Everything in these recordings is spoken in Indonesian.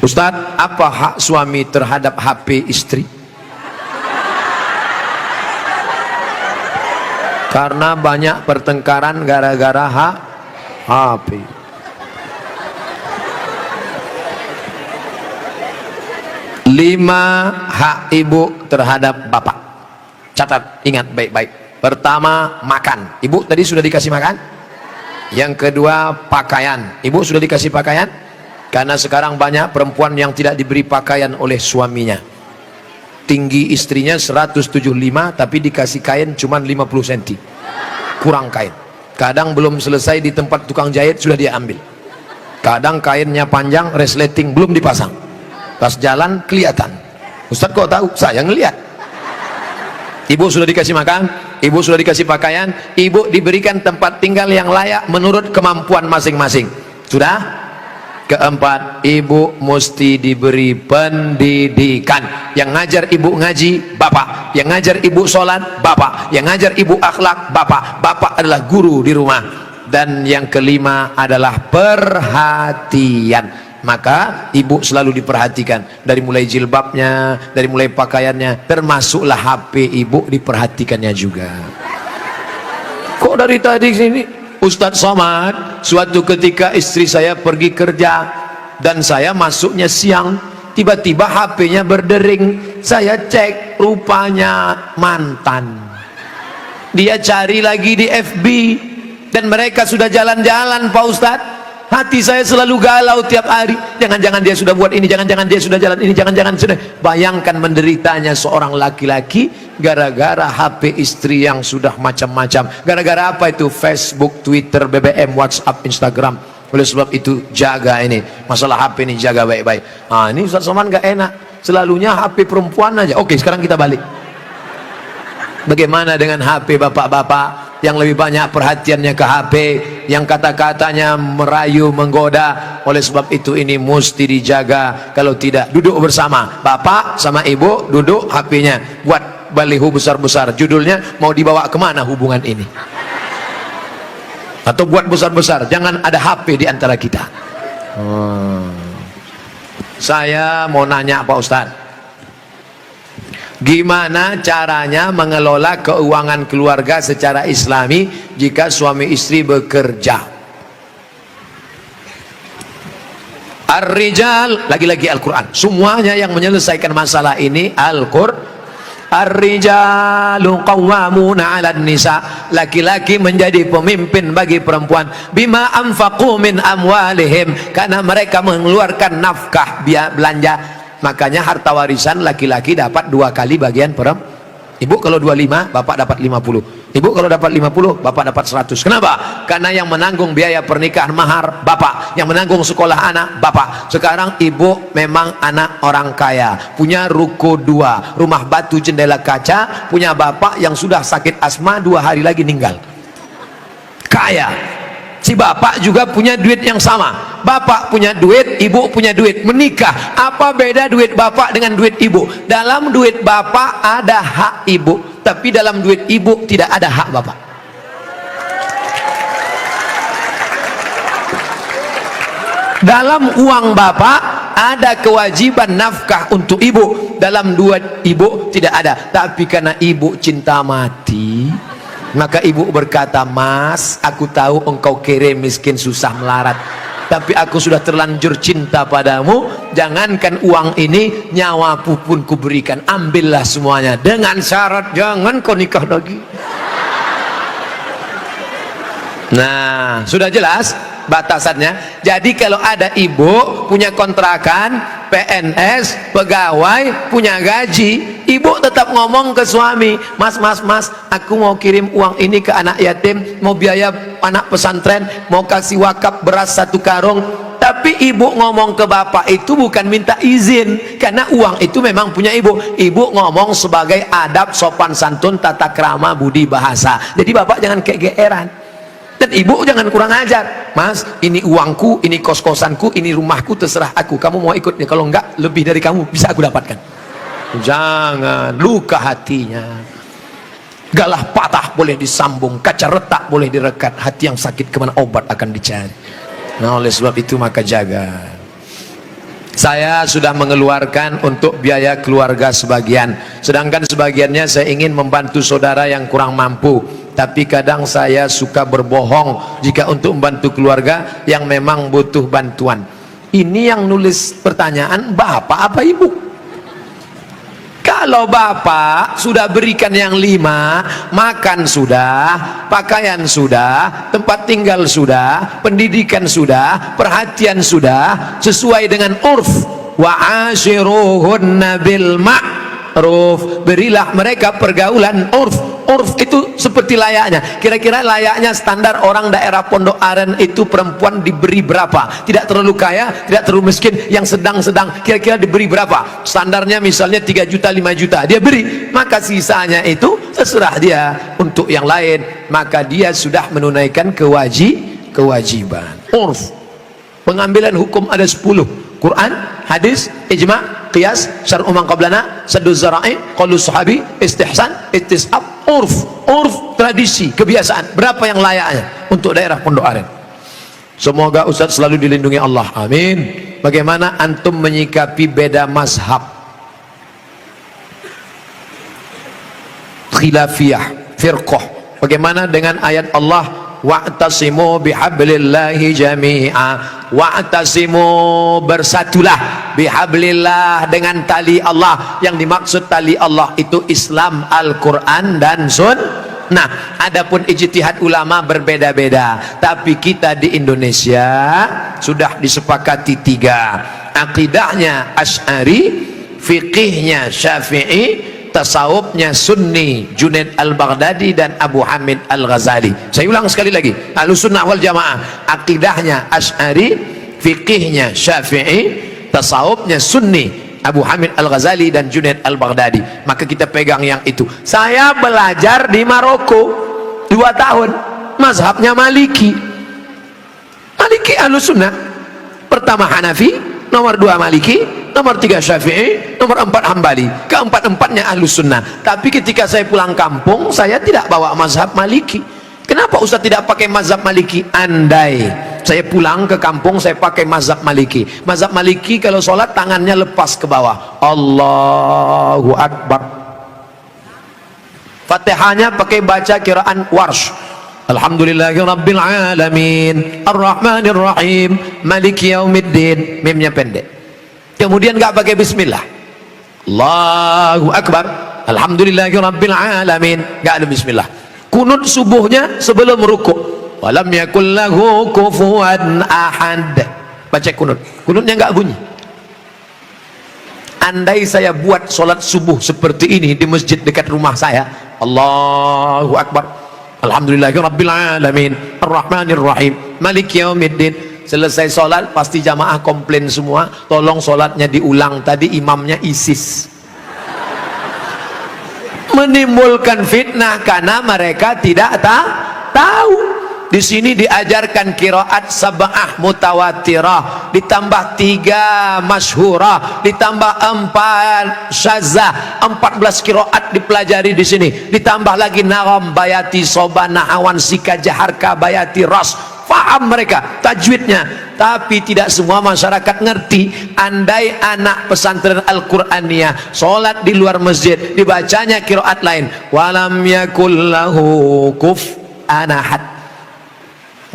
Ustadz, apa hak suami terhadap HP istri? Karena banyak pertengkaran gara-gara HP. Lima hak ibu terhadap bapak. Catat, ingat baik-baik. Pertama, makan. Ibu tadi sudah dikasih makan? Yang kedua, pakaian. Ibu sudah dikasih pakaian? Karena sekarang banyak perempuan yang tidak diberi pakaian oleh suaminya. Tinggi istrinya 175 tapi dikasih kain cuma 50 cm. Kurang kain. Kadang belum selesai di tempat tukang jahit sudah dia ambil. Kadang kainnya panjang, resleting belum dipasang. Pas jalan kelihatan. Ustadz kok tahu? Saya ngelihat. Ibu sudah dikasih makan, ibu sudah dikasih pakaian, ibu diberikan tempat tinggal yang layak menurut kemampuan masing-masing. Sudah? Keempat, ibu mesti diberi pendidikan. Yang ngajar ibu ngaji, bapak. Yang ngajar ibu sholat, bapak. Yang ngajar ibu akhlak, bapak. Bapak adalah guru di rumah. Dan yang kelima adalah perhatian. Maka ibu selalu diperhatikan, dari mulai jilbabnya, dari mulai pakaiannya, termasuklah HP ibu diperhatikannya juga. Kok dari tadi sini Ustadz Somad, suatu ketika istri saya pergi kerja dan saya masuknya siang, tiba-tiba HP-nya berdering. Saya cek, rupanya mantan. Dia cari lagi di FB dan mereka sudah jalan-jalan, Pak Ustadz. Hati saya selalu galau tiap hari. Jangan-jangan dia sudah buat ini, jangan-jangan dia sudah jalan ini, jangan-jangan sudah. Bayangkan menderitanya seorang laki-laki gara-gara HP istri yang sudah macam-macam. Gara-gara apa itu? Facebook, Twitter, BBM, WhatsApp, Instagram. Oleh sebab itu jaga ini. Masalah HP ini jaga baik-baik. Ah, ini Ustaz Somad gak enak. Selalunya HP perempuan aja. Oke, sekarang kita balik. Bagaimana dengan HP bapak-bapak yang lebih banyak perhatiannya ke HP, yang kata-katanya merayu, menggoda? Oleh sebab itu ini mesti dijaga. Kalau tidak, duduk bersama bapak sama ibu, duduk, HP-nya buat baliho besar-besar, judulnya mau dibawa kemana hubungan ini, atau buat besar-besar, jangan ada HP di antara kita. Saya mau nanya Pak Ustadz, gimana caranya mengelola keuangan keluarga secara islami jika suami istri bekerja? Ar-rijal, lagi-lagi Al-Quran, semuanya yang menyelesaikan masalah ini Al-Quran. Ar-rijalu qawwamuna 'alan nisa, laki-laki menjadi pemimpin bagi perempuan. Bima anfaqu min amwalihim, karena mereka mengeluarkan nafkah, biaya belanja. Makanya harta warisan laki-laki dapat 2 kali bagian perempuan. Ibu kalau 25, bapak dapat 50. Ibu kalau dapat 50, bapak dapat 100. Kenapa? Karena yang menanggung biaya pernikahan mahar bapak, yang menanggung sekolah anak bapak. Sekarang ibu memang anak orang kaya, punya ruko 2, rumah batu jendela kaca, punya bapak yang sudah sakit asma 2 hari lagi meninggal. Kaya. Si bapak juga punya duit yang sama. Bapak punya duit, ibu punya duit, menikah. Apa beda duit bapak dengan duit ibu? Dalam duit bapak ada hak ibu, tapi dalam duit ibu tidak ada hak bapak. Dalam uang bapak ada kewajiban nafkah untuk ibu, dalam duit ibu tidak ada. Tapi karena ibu cinta mati, maka ibu berkata, "Mas, aku tahu engkau kere, miskin, susah melarat, tapi aku sudah terlanjur cinta padamu. Jangankan uang ini, nyawaku pun kuberikan. Ambillah semuanya, dengan syarat jangan kau nikah lagi." Nah, sudah jelas batasannya. Jadi kalau ada ibu punya kontrakan, PNS, pegawai, punya gaji, ibu tetap ngomong ke suami, "Mas, aku mau kirim uang ini ke anak yatim, mau biaya anak pesantren, mau kasih wakaf beras 1 karung." Tapi ibu ngomong ke bapak itu bukan minta izin, karena uang itu memang punya ibu. Ibu ngomong sebagai adab, sopan santun, tata krama, budi bahasa. Jadi bapak jangan kegeeran. Dan ibu jangan kurang ajar. "Mas, ini uangku, ini kos-kosanku, ini rumahku, terserah aku. Kamu mau ikutnya, kalau enggak lebih dari kamu bisa aku dapatkan." Jangan, luka hatinya. Galah patah boleh disambung, kaca retak boleh direkat, hati yang sakit kemana obat akan dicari. Nah, oleh sebab itu maka jaga. Saya sudah mengeluarkan untuk biaya keluarga sebagian, sedangkan sebagiannya saya ingin membantu saudara yang kurang mampu. Tapi kadang saya suka berbohong jika untuk membantu keluarga yang memang butuh bantuan. Ini yang nulis pertanyaan bapak apa ibu? Kalau bapak sudah berikan yang 5, makan sudah, pakaian sudah, tempat tinggal sudah, pendidikan sudah, perhatian sudah, sesuai dengan urf, wa ashiruhunna bil ma'ruf, berilah mereka pergaulan urf. Urf itu seperti layaknya, kira-kira layaknya standar orang daerah Pondok Aren itu perempuan diberi berapa, tidak terlalu kaya, tidak terlalu miskin, yang sedang-sedang, kira-kira diberi berapa, standarnya misalnya 3 juta 5 juta dia beri, maka sisanya itu terserah dia untuk yang lain, maka dia sudah menunaikan kewajiban. Urf, pengambilan hukum ada 10, Quran, hadis, ijma', qiyas, syar'u man qablana, saddu zara'i, qaulu sahabi, istihsan, istisab, urf, tradisi, kebiasaan, berapa yang layaknya untuk daerah Pondok Aren. Semoga Ustaz selalu dilindungi Allah, amin. Bagaimana antum menyikapi beda mazhab, khilafiyah, firqah? Bagaimana dengan ayat Allah, wa'tasimu bihablillahi jami'a, wa'tasimu, bersatulah, bihablillah, dengan tali Allah. Yang dimaksud tali Allah itu Islam, Al-Quran dan Sunnah. Adapun ijtihad ulama berbeda-beda, tapi kita di Indonesia sudah disepakati 3, akidahnya Asy'ari, fikihnya Syafi'i, tasawufnya Sunni, Junaid Al-Baghdadi dan Abu Hamid Al-Ghazali. Saya ulang sekali lagi, Ahlussunnah wal Jamaah akidahnya Asy'ari, fikihnya Syafi'i, tasawufnya Sunni, Abu Hamid Al-Ghazali dan Junaid Al-Baghdadi. Maka kita pegang yang itu. Saya belajar di Maroko 2 tahun, mazhabnya Maliki. Maliki Ahlussunnah, pertama Hanafi, nomor 2 Maliki, nomor 3 Syafi'i, nomor 4 Hambali. Keempat-empatnya Ahlus Sunnah. Tapi ketika saya pulang kampung, saya tidak bawa mazhab Maliki. Kenapa Ustaz tidak pakai mazhab Maliki? Andai saya pulang ke kampung, saya pakai mazhab Maliki. Mazhab Maliki kalau sholat tangannya lepas ke bawah, Allahu Akbar. Fatihahnya pakai baca kiraan Warsh, Alhamdulillahirabbil alamin, Ar-Rahmanir Rahim, Maliki Yaumiddin, mimnya pendek. Kemudian enggak pakai bismillah, Allahu Akbar, Alhamdulillahirabbil alamin, enggak ada bismillah. Kunut subuhnya sebelum rukuk, walam yakul lahu kufuwan ahad, baca kunut. Kunutnya enggak bunyi. Andai saya buat sholat subuh seperti ini di masjid dekat rumah saya, Allahu Akbar, Alhamdulillahirabbil alamin, Ar-Rahmanir Rahim, Maliki Yaumiddin. Selesai sholat pasti jamaah komplain semua, tolong sholatnya diulang, tadi imamnya ISIS. Menimbulkan fitnah karena mereka tidak tahu. Di sini diajarkan qiraat sab'ah mutawatirah, ditambah 3 masyhurah, ditambah 4 syadzah, 14 qiraat dipelajari di sini. Ditambah lagi nagham, bayati, sobana, awan, sika, jaharka, bayati, ras. Paham mereka tajwidnya, tapi tidak semua masyarakat ngerti. Andai anak pesantren Al-Qur'aniyah sholat di luar masjid, dibacanya qiraat lain, walam yakul lahu kufuwan ahad,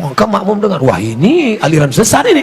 maka makmum dengar, wah ini aliran sesat ini.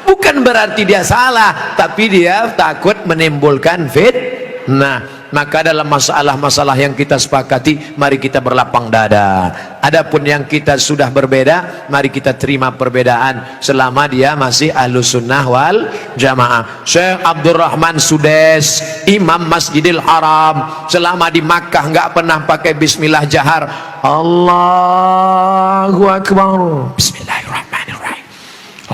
Bukan berarti dia salah, tapi dia takut menimbulkan fitnah. Maka dalam masalah-masalah yang kita sepakati, mari kita berlapang dada. Adapun yang kita sudah berbeda, mari kita terima perbedaan selama dia masih Ahlus Sunnah wal Jamaah. Syekh Abdurrahman Sudes, Imam Masjidil Haram, selama di Makkah nggak pernah pakai bismillah jahar. Allahu Akbar, Bismillahirrahmanirrahim,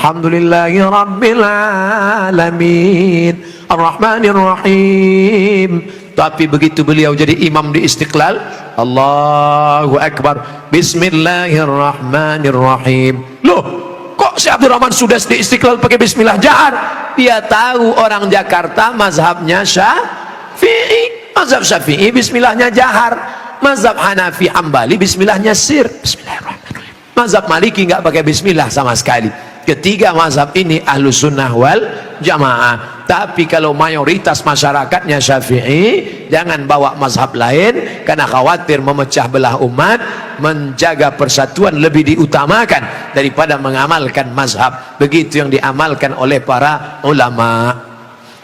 Alhamdulillahirabbil alamin, Ar-Rahmanir Rahim. Tapi begitu beliau jadi imam di Istiqlal, Allahu Akbar, Bismillahirrahmanirrahim. Loh, kok si Abdurrahman Sudes di Istiqlal pakai bismillah jahar? Dia tahu orang Jakarta mazhabnya Syafi'i. Mazhab Syafi'i bismillahnya jahar. Mazhab Hanafi Hambali bismillahnya sir, Bismillahirrahmanirrahim. Mazhab Maliki nggak pakai bismillah sama sekali. Ketiga mazhab ini Ahlus Sunnah wal Jamaah. Tapi kalau mayoritas masyarakatnya Syafi'i, jangan bawa mazhab lain, karena khawatir memecah belah umat. Menjaga persatuan lebih diutamakan daripada mengamalkan mazhab. Begitu yang diamalkan oleh para ulama.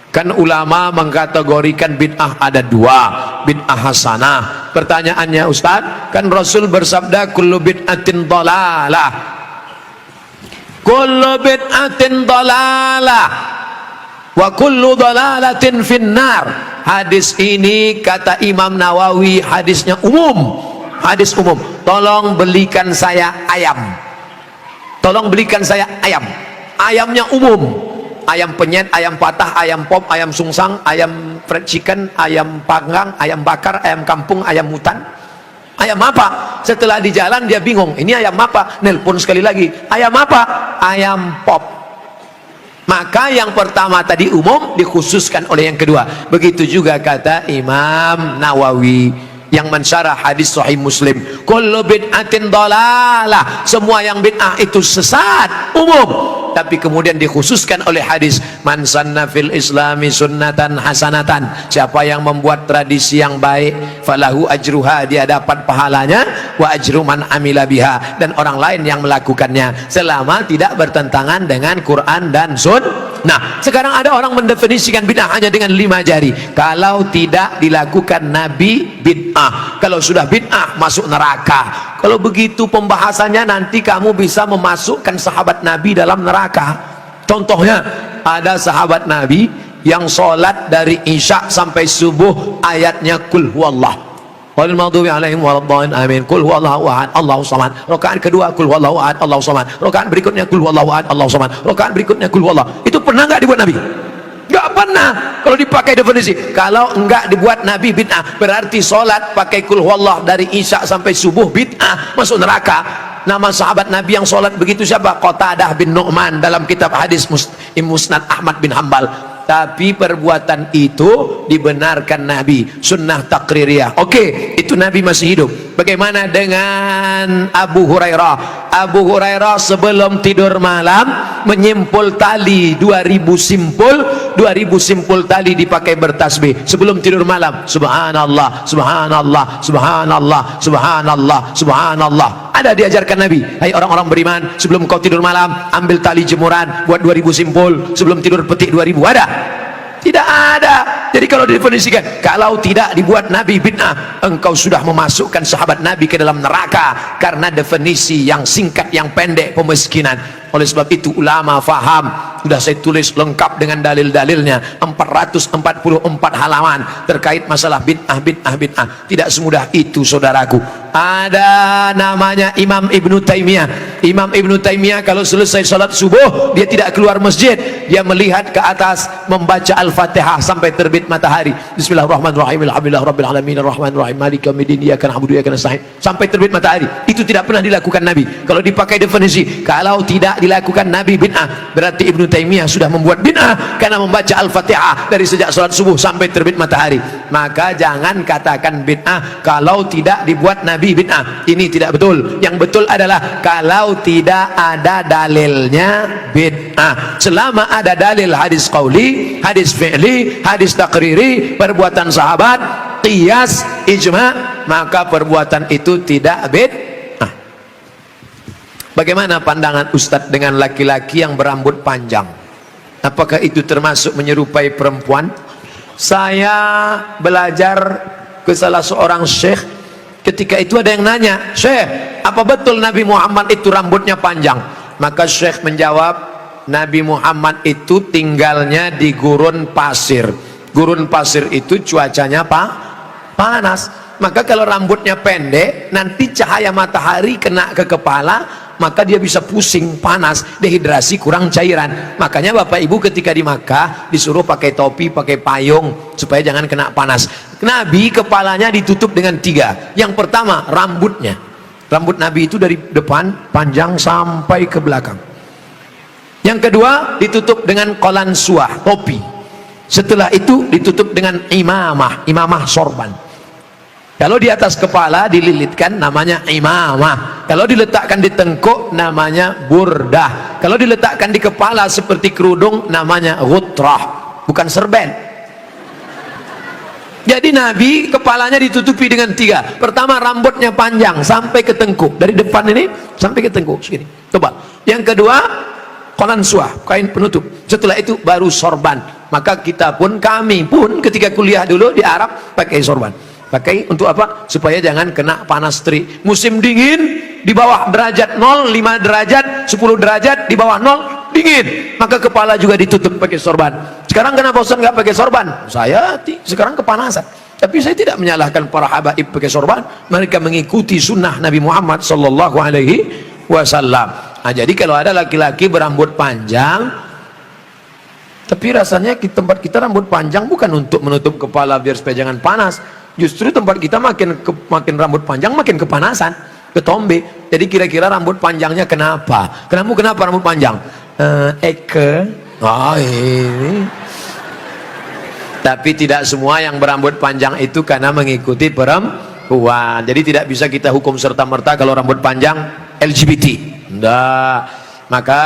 Kan ulama mengkategorikan bid'ah ada dua, bid'ah hasanah. Pertanyaannya Ustaz, kan Rasul bersabda kullu bid'atin dhalalah, kullu bid'atin dhalalah wa kullu dhalalatin finnar. Hadis ini kata Imam Nawawi hadisnya umum, hadis umum. Tolong belikan saya ayam, tolong belikan saya ayam. Ayamnya umum, ayam penyet, ayam patah, ayam pop, ayam sungsang, ayam fried chicken, ayam panggang, ayam bakar, ayam kampung, ayam hutan. Ayam apa? Setelah di jalan dia bingung, ini ayam apa? Nelpon sekali lagi, ayam apa? Ayam pop. Maka yang pertama tadi umum, dikhususkan oleh yang kedua. Begitu juga kata Imam Nawawi yang mensyarah hadis Sahih Muslim, kullu bid'atin dhalalah, semua yang bid'ah itu sesat, umum. Tapi kemudian dikhususkan oleh hadis man sanna fil islami sunnatan hasanatan, siapa yang membuat tradisi yang baik, falahu ajruha, dia dapat pahalanya, wa ajru man amila biha, dan orang lain yang melakukannya selama tidak bertentangan dengan Quran dan Sunnah. Nah, sekarang ada orang mendefinisikan bid'ah hanya dengan 5 jari. Kalau tidak dilakukan Nabi, bid'ah. Kalau sudah bid'ah, masuk neraka. Kalau begitu pembahasannya, nanti kamu bisa memasukkan sahabat Nabi dalam neraka. Contohnya, ada sahabat Nabi yang sholat dari Isya sampai subuh ayatnya kul huwallah, wal maghdubi alaihim waladdallin, amin. Qul huwallahu ahad, Allahu samad. Rakaat kedua qul huwallahu ahad, Allahu samad. Rakaat berikutnya qul huwallahu ahad, Allahu samad. Rakaat berikutnya qul huwallahu. Itu pernah enggak dibuat Nabi? Enggak pernah. Kalau dipakai definisi, kalau enggak dibuat Nabi bid'ah, berarti salat pakai qul huwallahu dari Isya sampai subuh bid'ah, masuk neraka. Nama sahabat Nabi yang salat begitu siapa? Qatadah bin Nu'man dalam kitab hadis Musnad Ahmad bin Hambal. Tapi perbuatan itu dibenarkan Nabi, sunnah takririyah. Oke, itu Nabi masih hidup. Bagaimana dengan Abu Hurairah? Abu Hurairah sebelum tidur malam menyimpul tali 2000 simpul tali dipakai bertasbih sebelum tidur malam. Subhanallah, subhanallah, subhanallah, subhanallah, subhanallah. Ada diajarkan Nabi, hai orang-orang beriman, sebelum kau tidur malam ambil tali jemuran, buat 2000 simpul, sebelum tidur petik 2000. Ada? Tidak ada. Jadi kalau didefinisikan, kalau tidak dibuat Nabi bid'ah, engkau sudah memasukkan sahabat Nabi ke dalam neraka, karena definisi yang singkat, yang pendek, pemiskinan. Oleh sebab itu ulama faham, sudah saya tulis lengkap dengan dalil-dalilnya 444 halaman terkait masalah bid'ah. Tidak semudah itu saudaraku. Ada namanya Imam Ibnu Taimiyah. Imam Ibnu Taimiyah kalau selesai salat subuh dia tidak keluar masjid, dia melihat ke atas membaca Al-Fatihah sampai terbit matahari. Bismillahirrahmanirrahim, alhamdulillahirabbil alamin, arrahmanirrahim, maliki yaumiddin, iyyaka na'budu wa iyyaka nasta'in, sampai terbit matahari. Itu tidak pernah dilakukan Nabi. Kalau dipakai definisi, kalau tidak dilakukan Nabi bid'ah, berarti Ibnu Taimiyah sudah membuat bid'ah karena membaca Al-Fatihah dari sejak salat subuh sampai terbit matahari. Maka jangan katakan bid'ah kalau tidak dibuat Nabi bid'ah. Ini tidak betul. Yang betul adalah kalau tidak ada dalilnya bid'ah. Selama ada dalil hadis qauli, hadis fi'li, hadis takriri, perbuatan sahabat, qiyas, ijma', maka perbuatan itu tidak bid'ah. Bagaimana pandangan Ustadz dengan laki-laki yang berambut panjang? Apakah itu termasuk menyerupai perempuan? Saya belajar ke salah seorang syekh. Ketika itu ada yang nanya, "Syekh, apa betul Nabi Muhammad itu rambutnya panjang?" Maka syekh menjawab, Nabi Muhammad itu tinggalnya di gurun pasir. Gurun pasir itu cuacanya panas. Maka kalau rambutnya pendek, nanti cahaya matahari kena ke kepala, maka dia bisa pusing, panas, dehidrasi, kurang cairan. Makanya Bapak Ibu ketika di Makkah disuruh pakai topi, pakai payung supaya jangan kena panas. Nabi kepalanya ditutup dengan 3. Yang pertama, rambutnya. Rambut Nabi itu dari depan panjang sampai ke belakang. Yang kedua, ditutup dengan qalansuah, topi. Setelah itu ditutup dengan imamah sorban. Kalau di atas kepala dililitkan namanya imamah. Kalau diletakkan di tengkuk namanya burdah. Kalau diletakkan di kepala seperti kerudung namanya ghutrah, bukan serben. Jadi Nabi kepalanya ditutupi dengan 3. Pertama, rambutnya panjang sampai ke tengkuk, dari depan ini sampai ke tengkuk segini, tebal. Yang kedua, qalansuah, kain penutup. Setelah itu baru sorban. Maka kita pun, kami pun ketika kuliah dulu di Arab pakai sorban. Pakai untuk apa? Supaya jangan kena panas terik. Musim dingin di bawah derajat 0, 5 derajat, 10 derajat, di bawah 0 dingin. Maka kepala juga ditutup pakai sorban. Sekarang kenapa Ustaz nggak pakai sorban? Saya sekarang kepanasan. Tapi saya tidak menyalahkan para habaib pakai sorban. Mereka mengikuti sunnah Nabi Muhammad sallallahu alaihi wasallam. Nah, jadi kalau ada laki-laki berambut panjang, tapi rasanya di tempat kita rambut panjang bukan untuk menutup kepala biar supaya jangan panas. Justru tempat kita makin rambut panjang makin kepanasan, ketombe. Jadi kira-kira rambut panjangnya kenapa? Kenapa rambut panjang? Ini. Tapi tidak semua yang berambut panjang itu karena mengikuti perempuan. Jadi tidak bisa kita hukum serta-merta kalau rambut panjang LGBT. Enggak. Maka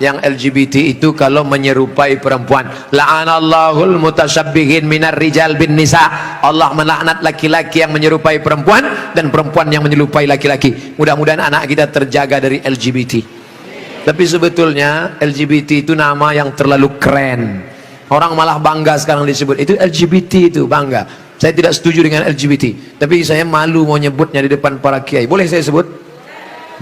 yang LGBT itu kalau menyerupai perempuan, la'anallahul mutasyabbihin minar rijal bin nisa. Allah melaknat laki-laki yang menyerupai perempuan dan perempuan yang menyerupai laki-laki. Mudah-mudahan anak kita terjaga dari LGBT. Tapi sebetulnya LGBT itu nama yang terlalu keren. Orang malah bangga sekarang disebut itu LGBT, itu bangga. Saya tidak setuju dengan LGBT, tapi saya malu mau nyebutnya di depan para kiai. Boleh saya sebut?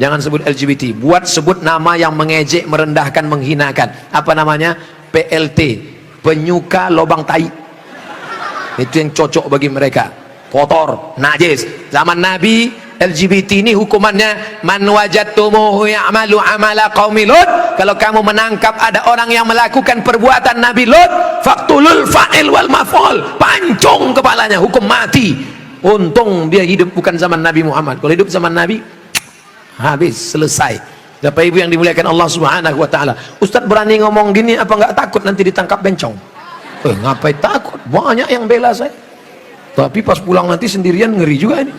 Jangan sebut LGBT. Buat sebut nama yang mengejek, merendahkan, menghinakan. Apa namanya? PLT, penyuka lobang tai. Itu yang cocok bagi mereka. Kotor, najis. Zaman Nabi, LGBT ini hukumannya man wajadtumuhu ya'malu amala qaumi Lut. Kalau kamu menangkap ada orang yang melakukan perbuatan Nabi Lut, faqtulul fa'il wal maf'ul, pancung kepalanya, hukum mati. Untung dia hidup bukan zaman Nabi Muhammad. Kalau hidup zaman Nabi, habis, selesai. Bapak Ibu yang dimuliakan Allah Subhanahu wa taala. Ustaz berani ngomong gini apa enggak takut nanti ditangkap bencong? Ngapain takut? Banyak yang bela saya. Tapi pas pulang nanti sendirian ngeri juga ini.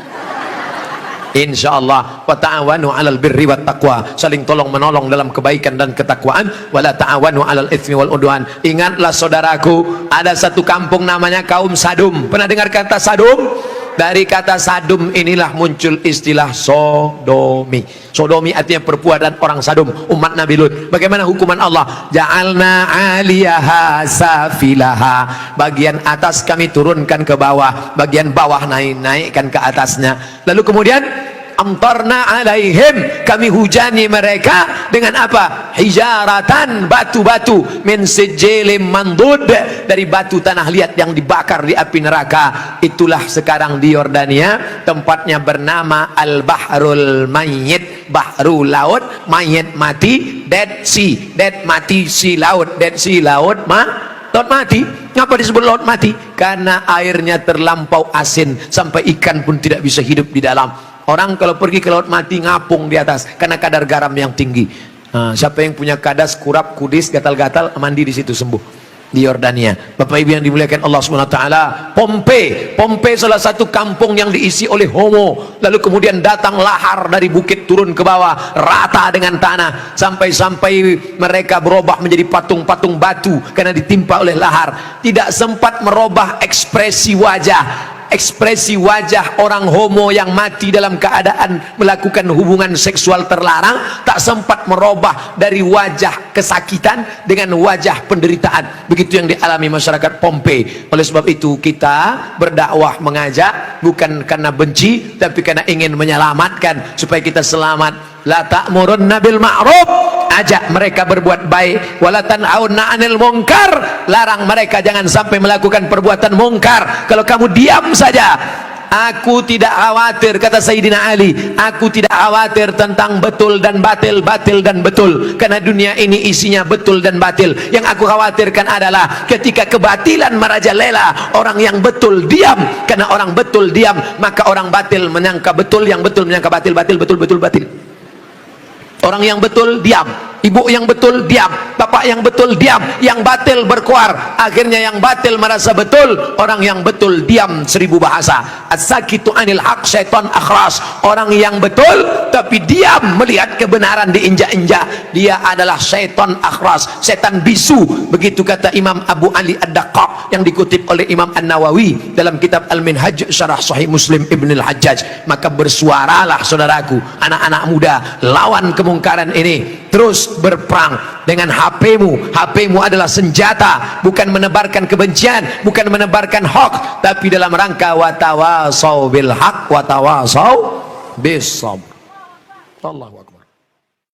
Insyaallah, wa ta'awanu 'alal birri wat taqwa, saling tolong menolong dalam kebaikan dan ketakwaan, wala ta'awanu 'alal itsmi wal udwan. Ingatlah saudaraku, ada satu kampung namanya kaum Sadum. Pernah dengar kata Sadum? Dari kata Sadum inilah muncul istilah sodomi. Sodomi artinya perbuatan orang Sadum, umat Nabi Lut. Bagaimana hukuman Allah? Ja'alna 'aliyaha safilaha. Bagian atas kami turunkan ke bawah, bagian bawah naikkan ke atasnya. Lalu kemudian amtarna alaihim, kami hujani mereka dengan apa? Hijaratan, batu-batu, min sijilin mandud, dari batu tanah liat yang dibakar di api neraka. Itulah sekarang di Yordania, tempatnya bernama Al-Bahrul Mayyit, bahru laut, mayit mati, Dead Sea, dead mati, sea laut, Dead Sea laut laut mati. Ngapa disebut laut mati? Karena airnya terlampau asin sampai ikan pun tidak bisa hidup di dalam. Orang kalau pergi ke laut mati ngapung di atas karena kadar garam yang tinggi. Nah, siapa yang punya kadas, kurap, kudis, gatal-gatal, mandi di situ sembuh. Di Yordania. Bapak Ibu yang dimuliakan Allah Subhanahu wa taala, Pompei salah satu kampung yang diisi oleh homo. Lalu kemudian datang lahar dari bukit turun ke bawah, rata dengan tanah, sampai mereka berubah menjadi patung-patung batu karena ditimpa oleh lahar. Tidak sempat merubah ekspresi wajah orang homo yang mati dalam keadaan melakukan hubungan seksual terlarang, tak sempat merubah dari wajah kesakitan dengan wajah penderitaan. Begitu yang dialami masyarakat Pompei. Oleh sebab itu kita berdakwah, mengajak bukan karena benci, tapi karena ingin menyelamatkan supaya kita selamat. La ta'murunna bil ma'ruf, ajak mereka berbuat baik, wala tanhauna 'anil munkar, larang mereka jangan sampai melakukan perbuatan mungkar. Kalau kamu diam saja, aku tidak khawatir, kata Sayyidina Ali, aku tidak khawatir tentang betul dan batil, batil dan betul, karena dunia ini isinya betul dan batil. Yang aku khawatirkan adalah ketika kebatilan merajalela, orang yang betul diam. Karena orang betul diam, maka orang batil menyangka betul, yang betul menyangka batil, batil betul, betul batil. Orang yang betul diam, Ibu yang betul diam, bapak yang betul diam, yang batil berkuar. Akhirnya yang batil merasa betul, orang yang betul diam 1000 bahasa. As-sakitu anil haq syaitan akhras. Orang yang betul tapi diam melihat kebenaran diinjak-injak, dia adalah syaitan akhras, setan bisu. Begitu kata Imam Abu Ali Ad-Daqqaq yang dikutip oleh Imam An-Nawawi dalam kitab Al-Minhaj Syarah Sahih Muslim Ibn Al-Hajjaj. Maka bersuaralah saudaraku, anak-anak muda, lawan kemungkaran ini. Terus berperang dengan HP-mu. HP-mu adalah senjata, bukan menebarkan kebencian, bukan menebarkan hoax, tapi dalam rangka watawasau bil haq watawasau bis sabr. Allahu akbar.